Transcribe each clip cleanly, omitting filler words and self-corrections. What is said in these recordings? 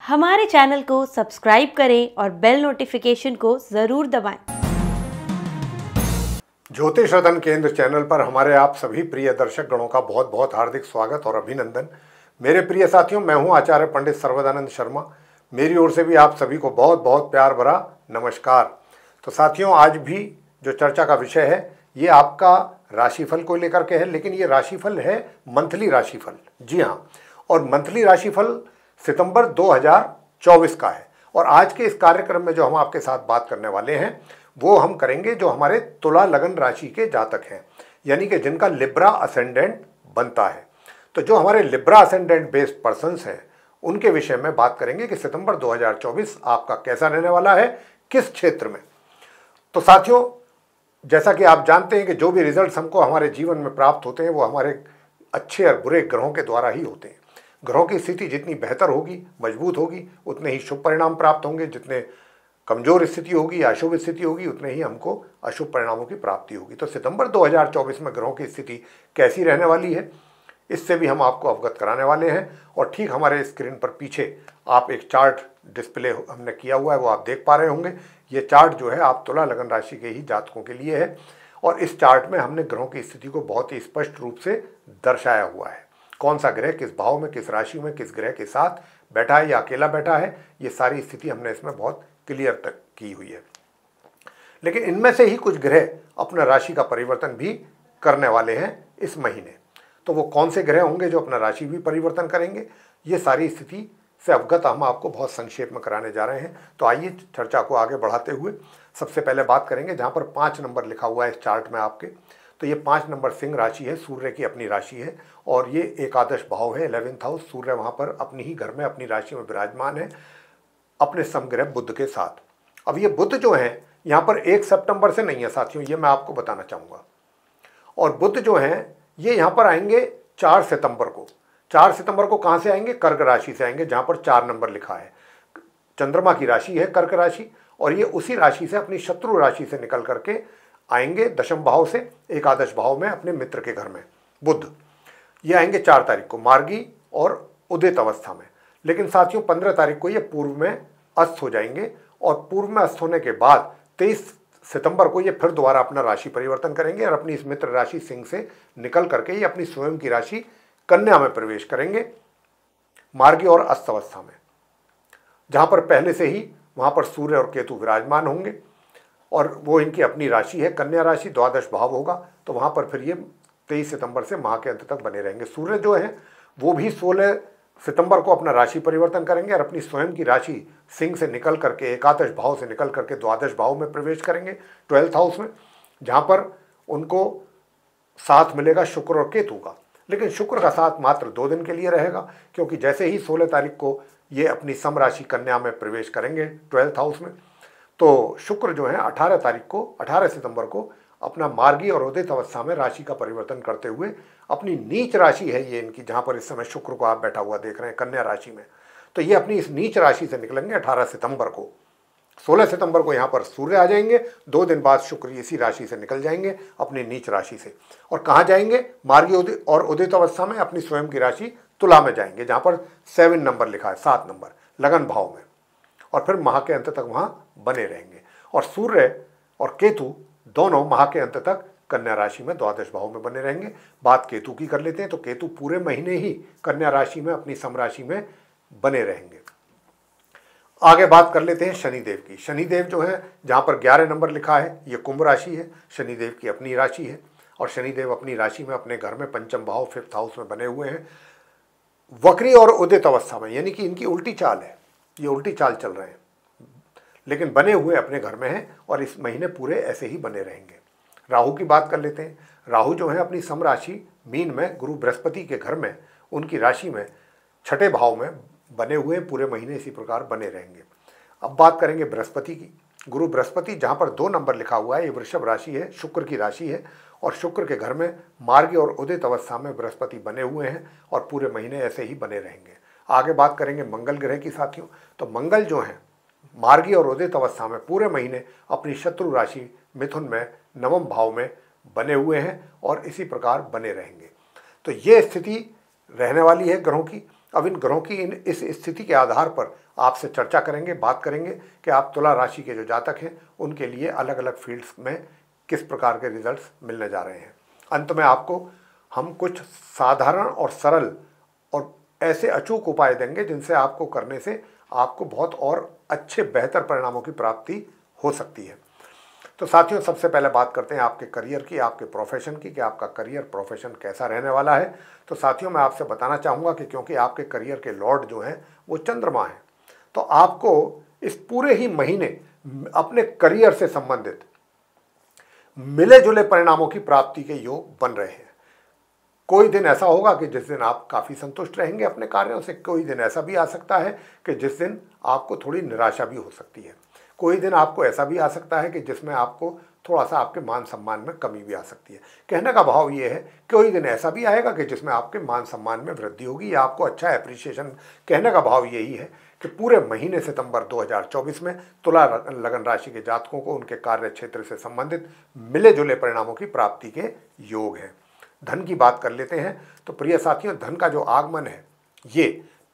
हमारे चैनल को सब्सक्राइब करें और बेल नोटिफिकेशन को ज़रूर दबाएं। ज्योतिष रतन केंद्र चैनल पर हमारे आप सभी प्रिय दर्शक गणों का बहुत बहुत हार्दिक स्वागत और अभिनंदन। मेरे प्रिय साथियों, मैं हूं आचार्य पंडित सर्वदानंद शर्मा। मेरी ओर से भी आप सभी को बहुत बहुत प्यार भरा नमस्कार। तो साथियों, आज भी जो चर्चा का विषय है ये आपका राशिफल को लेकर के है, लेकिन ये राशिफल है मंथली राशिफल। जी हाँ, और मंथली राशिफल सितंबर 2024 का है। और आज के इस कार्यक्रम में जो हम आपके साथ बात करने वाले हैं वो हम करेंगे जो हमारे तुला लगन राशि के जातक हैं, यानी कि जिनका लिब्रा असेंडेंट बनता है। तो जो हमारे लिब्रा असेंडेंट बेस्ड पर्सन्स हैं उनके विषय में बात करेंगे कि सितंबर 2024 आपका कैसा रहने वाला है, किस क्षेत्र में। तो साथियों, जैसा कि आप जानते हैं कि जो भी रिजल्ट्स हमको हमारे जीवन में प्राप्त होते हैं वो हमारे अच्छे और बुरे ग्रहों के द्वारा ही होते हैं। ग्रहों की स्थिति जितनी बेहतर होगी, मजबूत होगी, उतने ही शुभ परिणाम प्राप्त होंगे। जितने कमजोर स्थिति होगी, अशुभ स्थिति होगी, उतने ही हमको अशुभ परिणामों की प्राप्ति होगी। तो सितंबर 2024 में ग्रहों की स्थिति कैसी रहने वाली है, इससे भी हम आपको अवगत कराने वाले हैं। और ठीक हमारे स्क्रीन पर पीछे आप एक चार्ट डिस्प्ले हमने किया हुआ है, वो आप देख पा रहे होंगे। ये चार्ट जो है आप तुला लगन राशि के ही जातकों के लिए है। और इस चार्ट में हमने ग्रहों की स्थिति को बहुत ही स्पष्ट रूप से दर्शाया हुआ है। कौन सा ग्रह किस भाव में, किस राशि में, किस ग्रह के साथ बैठा है या अकेला बैठा है, ये सारी स्थिति हमने इसमें बहुत क्लियर तक की हुई है। लेकिन इनमें से ही कुछ ग्रह अपना राशि का परिवर्तन भी करने वाले हैं इस महीने। तो वो कौन से ग्रह होंगे जो अपना राशि भी परिवर्तन करेंगे, ये सारी स्थिति से अवगत हम आपको बहुत संक्षेप में कराने जा रहे हैं। तो आइए चर्चा को आगे बढ़ाते हुए सबसे पहले बात करेंगे जहाँ पर 5 नंबर लिखा हुआ है इस चार्ट में आपके। तो ये 5 नंबर सिंह राशि है, सूर्य की अपनी राशि है और ये एकादश भाव है, 11th हाउस। सूर्य वहाँ पर अपनी ही घर में अपनी राशि में विराजमान है अपने समग्रह बुध के साथ। अब ये बुध जो है यहाँ पर 1 सितंबर से नहीं है साथियों, ये मैं आपको बताना चाहूँगा। और बुध जो है ये यहाँ पर आएंगे 4 सितंबर को। 4 सितंबर को कहाँ से आएंगे? कर्क राशि से आएंगे, जहाँ पर 4 नंबर लिखा है। चंद्रमा की राशि है कर्क राशि, और ये उसी राशि से अपनी शत्रु राशि से निकल करके आएंगे दशम भाव से एकादश भाव में अपने मित्र के घर में बुध। ये आएंगे 4 तारीख को मार्गी और उदित अवस्था में। लेकिन साथियों 15 तारीख को ये पूर्व में अस्त हो जाएंगे और पूर्व में अस्त होने के बाद 23 सितंबर को ये फिर दोबारा अपना राशि परिवर्तन करेंगे और अपनी इस मित्र राशि सिंह से निकल करके ये अपनी स्वयं की राशि कन्या में प्रवेश करेंगे मार्गी और अस्त अवस्था में, जहाँ पर पहले से ही वहाँ पर सूर्य और केतु विराजमान होंगे। और वो इनकी अपनी राशि है कन्या राशि, द्वादश भाव होगा। तो वहाँ पर फिर ये 23 सितंबर से माह के अंत तक बने रहेंगे। सूर्य जो है वो भी 16 सितंबर को अपना राशि परिवर्तन करेंगे और अपनी स्वयं की राशि सिंह से निकल करके एकादश भाव से निकल करके द्वादश भाव में प्रवेश करेंगे 12th हाउस में, जहाँ पर उनको साथ मिलेगा शुक्र और केतु का। लेकिन शुक्र का साथ मात्र 2 दिन के लिए रहेगा, क्योंकि जैसे ही 16 तारीख को ये अपनी सम राशि कन्या में प्रवेश करेंगे 12th हाउस में, तो शुक्र जो है 18 सितंबर को अपना मार्गी और उदित अवस्था में राशि का परिवर्तन करते हुए अपनी नीच राशि है ये इनकी, जहाँ पर इस समय शुक्र को आप बैठा हुआ देख रहे हैं कन्या राशि में। तो ये अपनी इस नीच राशि से निकलेंगे 18 सितंबर को। 16 सितंबर को यहाँ पर सूर्य आ जाएंगे, 2 दिन बाद शुक्र इसी राशि से निकल जाएंगे अपनी नीच राशि से। और कहाँ जाएंगे? मार्गी और उदित अवस्था में अपनी स्वयं की राशि तुला में जाएंगे, जहाँ पर 7 नंबर लिखा है, 7 नंबर लगन भाव में। और फिर माह के अंत तक वहाँ बने रहेंगे। और सूर्य और केतु दोनों माह के अंत तक कन्या राशि में द्वादश भाव में बने रहेंगे। बात केतु की कर लेते हैं, तो केतु पूरे महीने ही कन्या राशि में अपनी सम राशि में बने रहेंगे। आगे बात कर लेते हैं शनिदेव की। शनिदेव जो है जहाँ पर 11 नंबर लिखा है ये कुंभ राशि है, शनिदेव की अपनी राशि है। और शनिदेव अपनी राशि में अपने घर में पंचम भाव 5th हाउस में बने हुए हैं वक्री और उदित अवस्था में, यानी कि इनकी उल्टी चाल है, ये उल्टी चाल चल रहे हैं, लेकिन बने हुए अपने घर में हैं और इस महीने पूरे ऐसे ही बने रहेंगे। राहु की बात कर लेते हैं। राहु जो है अपनी सम राशि मीन में गुरु बृहस्पति के घर में उनकी राशि में 6ठे भाव में बने हुए पूरे महीने इसी प्रकार बने रहेंगे। अब बात करेंगे बृहस्पति की। गुरु बृहस्पति जहाँ पर 2 नंबर लिखा हुआ है, ये वृषभ राशि है, शुक्र की राशि है और शुक्र के घर में मार्गी और उदित अवस्था में बृहस्पति बने हुए हैं और पूरे महीने ऐसे ही बने रहेंगे। आगे बात करेंगे मंगल ग्रह की साथियों। तो मंगल जो है मार्गी और उदित अवस्था में पूरे महीने अपनी शत्रु राशि मिथुन में 9वें भाव में बने हुए हैं और इसी प्रकार बने रहेंगे। तो ये स्थिति रहने वाली है ग्रहों की। अब इन ग्रहों की इस स्थिति के आधार पर आपसे चर्चा करेंगे, बात करेंगे कि आप तुला राशि के जो जातक हैं उनके लिए अलग अलग फील्ड्स में किस प्रकार के रिजल्ट्स मिलने जा रहे हैं। अंत में आपको हम कुछ साधारण और सरल और ऐसे अचूक उपाय देंगे जिनसे आपको करने से आपको बहुत और अच्छे बेहतर परिणामों की प्राप्ति हो सकती है। तो साथियों, सबसे पहले बात करते हैं आपके करियर की, आपके प्रोफेशन की, कि आपका करियर प्रोफेशन कैसा रहने वाला है। तो साथियों, मैं आपसे बताना चाहूँगा कि क्योंकि आपके करियर के लॉर्ड जो हैं वो चंद्रमा हैं, तो आपको इस पूरे ही महीने अपने करियर से संबंधित मिले जुले परिणामों की प्राप्ति के योग बन रहे हैं। कोई दिन ऐसा होगा कि जिस दिन आप काफ़ी संतुष्ट रहेंगे अपने कार्यों से, कोई दिन ऐसा भी आ सकता है कि जिस दिन आपको थोड़ी निराशा भी हो सकती है, कोई दिन आपको ऐसा भी आ सकता है कि जिसमें आपको थोड़ा सा आपके मान सम्मान में कमी भी आ सकती है। कहने का भाव ये है, कोई दिन ऐसा भी आएगा कि जिसमें आपके मान सम्मान में वृद्धि होगी या आपको अच्छा एप्रिसिएशन। कहने का भाव यही है कि पूरे महीने सितंबर 2024 में तुला लगन राशि के जातकों को उनके कार्य क्षेत्र से संबंधित मिले जुले परिणामों की प्राप्ति के योग हैं। धन की बात कर लेते हैं। तो प्रिय साथियों, धन का जो आगमन है ये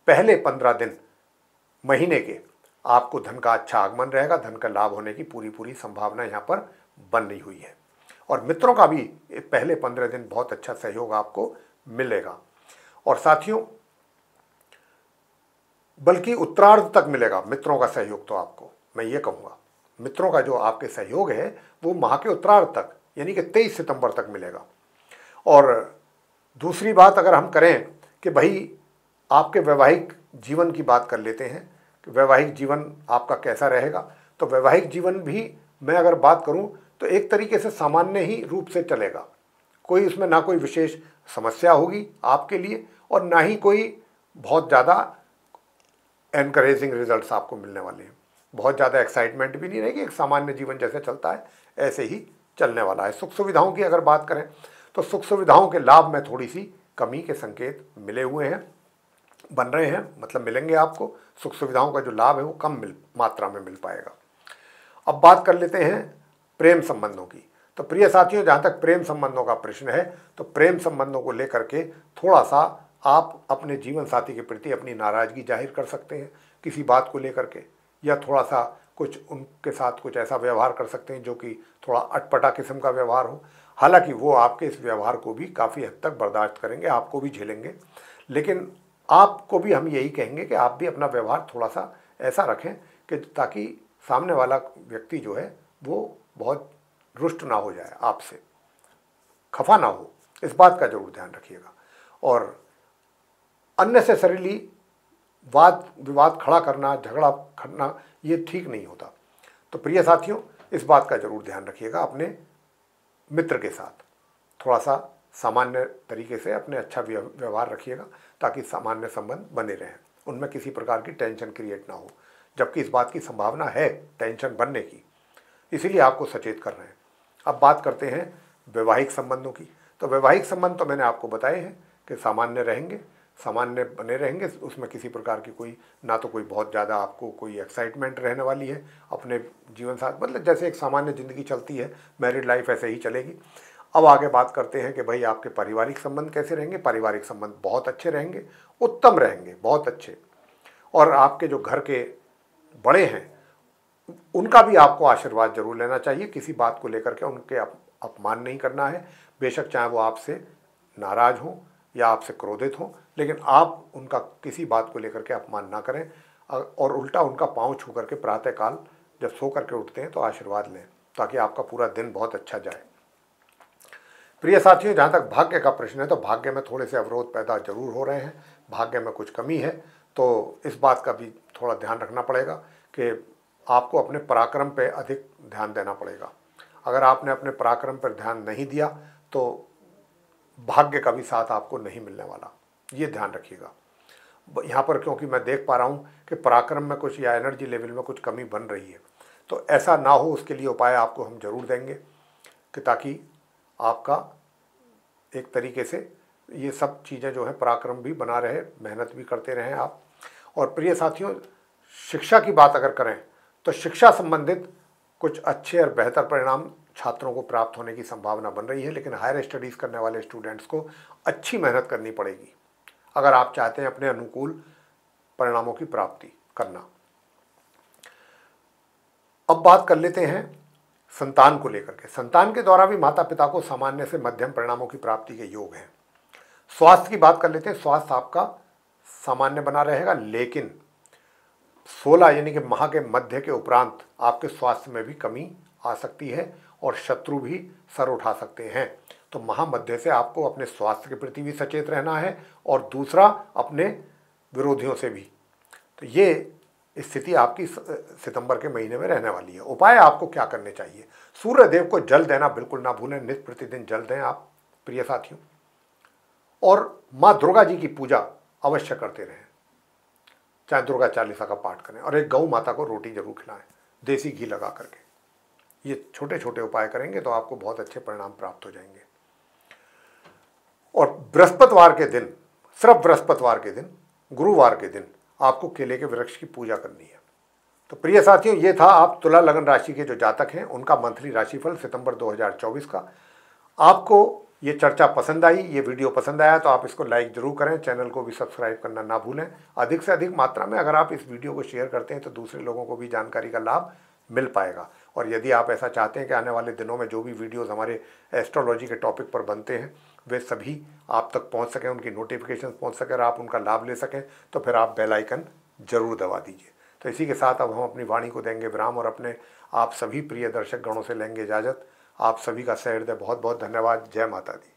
पहले 15 दिन महीने के आपको धन का अच्छा आगमन रहेगा। धन का लाभ होने की पूरी संभावना यहाँ पर बन रही हुई है। और मित्रों का भी पहले 15 दिन बहुत अच्छा सहयोग आपको मिलेगा। और साथियों, बल्कि उत्तरार्ध तक मिलेगा मित्रों का सहयोग। तो आपको मैं ये कहूँगा, मित्रों का जो आपके सहयोग है वो माह के उत्तरार्ध तक यानी कि 23 सितंबर तक मिलेगा। और दूसरी बात अगर हम करें कि भाई आपके वैवाहिक जीवन की बात कर लेते हैं कि वैवाहिक जीवन आपका कैसा रहेगा, तो वैवाहिक जीवन भी मैं अगर बात करूं तो एक तरीके से सामान्य ही रूप से चलेगा। कोई उसमें ना कोई विशेष समस्या होगी आपके लिए और ना ही कोई बहुत ज़्यादा एनकरेजिंग रिजल्ट्स आपको मिलने वाले हैं। बहुत ज़्यादा एक्साइटमेंट भी नहीं रहेगी, एक सामान्य जीवन जैसे चलता है ऐसे ही चलने वाला है। सुख सुविधाओं की अगर बात करें तो सुख सुविधाओं के लाभ में थोड़ी सी कमी के संकेत मिले हुए हैं, बन रहे हैं, मतलब मिलेंगे आपको। सुख सुविधाओं का जो लाभ है वो कम मात्रा में मिल पाएगा। अब बात कर लेते हैं प्रेम संबंधों की। तो प्रिय साथियों, जहाँ तक प्रेम संबंधों का प्रश्न है तो प्रेम संबंधों को लेकर के थोड़ा सा आप अपने जीवन साथी के प्रति अपनी नाराज़गी जाहिर कर सकते हैं किसी बात को लेकर के, या थोड़ा सा कुछ उनके साथ कुछ ऐसा व्यवहार कर सकते हैं जो कि थोड़ा अटपटा किस्म का व्यवहार हो। हालांकि वो आपके इस व्यवहार को भी काफ़ी हद तक बर्दाश्त करेंगे, आपको भी झेलेंगे, लेकिन आपको भी हम यही कहेंगे कि आप भी अपना व्यवहार थोड़ा सा ऐसा रखें कि ताकि सामने वाला व्यक्ति जो है वो बहुत रुष्ट ना हो जाए, आपसे खफा ना हो। इस बात का जरूर ध्यान रखिएगा। और अननेसेसरीली वाद विवाद खड़ा करना, झगड़ा करना, ये ठीक नहीं होता। तो प्रिय साथियों, इस बात का जरूर ध्यान रखिएगा। अपने मित्र के साथ थोड़ा सा सामान्य तरीके से अपने अच्छा व्यवहार रखिएगा ताकि सामान्य संबंध बने रहें, उनमें किसी प्रकार की टेंशन क्रिएट ना हो, जबकि इस बात की संभावना है टेंशन बनने की, इसीलिए आपको सचेत कर रहे हैं। अब बात करते हैं वैवाहिक संबंधों की। तो वैवाहिक संबंध तो मैंने आपको बताए हैं कि सामान्य रहेंगे, सामान्य बने रहेंगे। उसमें किसी प्रकार की कोई ना तो कोई बहुत ज़्यादा आपको कोई एक्साइटमेंट रहने वाली है अपने जीवन साथ, मतलब जैसे एक सामान्य ज़िंदगी चलती है, मैरिड लाइफ ऐसे ही चलेगी। अब आगे बात करते हैं कि भाई आपके पारिवारिक संबंध कैसे रहेंगे। पारिवारिक संबंध बहुत अच्छे रहेंगे, उत्तम रहेंगे, बहुत अच्छे। और आपके जो घर के बड़े हैं उनका भी आपको आशीर्वाद जरूर लेना चाहिए। किसी बात को लेकर के उनके अपमान नहीं करना है, बेशक चाहे वो आपसे नाराज़ हों या आपसे क्रोधित हों, लेकिन आप उनका किसी बात को लेकर के अपमान ना करें और उल्टा उनका पाँव छू करके प्रातःकाल जब सो करके उठते हैं तो आशीर्वाद लें, ताकि आपका पूरा दिन बहुत अच्छा जाए। प्रिय साथियों, जहाँ तक भाग्य का प्रश्न है तो भाग्य में थोड़े से अवरोध पैदा जरूर हो रहे हैं, भाग्य में कुछ कमी है। तो इस बात का भी थोड़ा ध्यान रखना पड़ेगा कि आपको अपने पराक्रम पे अधिक ध्यान देना पड़ेगा। अगर आपने अपने पराक्रम पर ध्यान नहीं दिया तो भाग्य का भी साथ आपको नहीं मिलने वाला, ये ध्यान रखिएगा यहाँ पर। क्योंकि मैं देख पा रहा हूँ कि पराक्रम में कुछ या एनर्जी लेवल में कुछ कमी बन रही है, तो ऐसा ना हो उसके लिए उपाय आपको हम जरूर देंगे कि ताकि आपका एक तरीके से ये सब चीज़ें जो है पराक्रम भी बना रहे, मेहनत भी करते रहें आप। और प्रिय साथियों, शिक्षा की बात अगर करें तो शिक्षा संबंधित कुछ अच्छे और बेहतर परिणाम छात्रों को प्राप्त होने की संभावना बन रही है, लेकिन हायर स्टडीज़ करने वाले स्टूडेंट्स को अच्छी मेहनत करनी पड़ेगी अगर आप चाहते हैं अपने अनुकूल परिणामों की प्राप्ति करना। अब बात कर लेते हैं संतान को लेकर के। संतान के द्वारा भी माता पिता को सामान्य से मध्यम परिणामों की प्राप्ति के योग हैं। स्वास्थ्य की बात कर लेते हैं। स्वास्थ्य आपका सामान्य बना रहेगा, लेकिन 16 यानी कि माह के मध्य के उपरांत आपके स्वास्थ्य में भी कमी आ सकती है और शत्रु भी सर उठा सकते हैं। तो माह मध्य से आपको अपने स्वास्थ्य के प्रति भी सचेत रहना है और दूसरा अपने विरोधियों से भी। तो ये स्थिति आपकी सितंबर के महीने में रहने वाली है। उपाय आपको क्या करने चाहिए? सूर्य देव को जल देना बिल्कुल ना भूलें। नित्य प्रतिदिन जल दें आप प्रिय साथियों, और माँ दुर्गा जी की पूजा अवश्य करते रहें, चाहे दुर्गा चालीसा का पाठ करें, और एक गौ माता को रोटी जरूर खिलाएं देसी घी लगा करके। ये छोटे छोटे उपाय करेंगे तो आपको बहुत अच्छे परिणाम प्राप्त हो जाएंगे। और बृहस्पतिवार के दिन, सिर्फ बृहस्पतिवार के दिन, गुरुवार के दिन आपको केले के वृक्ष की पूजा करनी है। तो प्रिय साथियों, ये था आप तुला लगन राशि के जो जातक हैं उनका मंथली राशिफल सितंबर 2024 का। आपको ये चर्चा पसंद आई, ये वीडियो पसंद आया तो आप इसको लाइक जरूर करें, चैनल को भी सब्सक्राइब करना ना भूलें। अधिक से अधिक मात्रा में अगर आप इस वीडियो को शेयर करते हैं तो दूसरे लोगों को भी जानकारी का लाभ मिल पाएगा। और यदि आप ऐसा चाहते हैं कि आने वाले दिनों में जो भी वीडियोज़ हमारे एस्ट्रोलॉजी के टॉपिक पर बनते हैं वे सभी आप तक पहुंच सकें, उनकी नोटिफिकेशन पहुंच सके और आप उनका लाभ ले सकें, तो फिर आप बेल आइकन जरूर दबा दीजिए। तो इसी के साथ अब हम अपनी वाणी को देंगे विराम और अपने आप सभी प्रिय दर्शक गणों से लेंगे इजाज़त। आप सभी का सहृदय बहुत बहुत धन्यवाद। जय माता दी।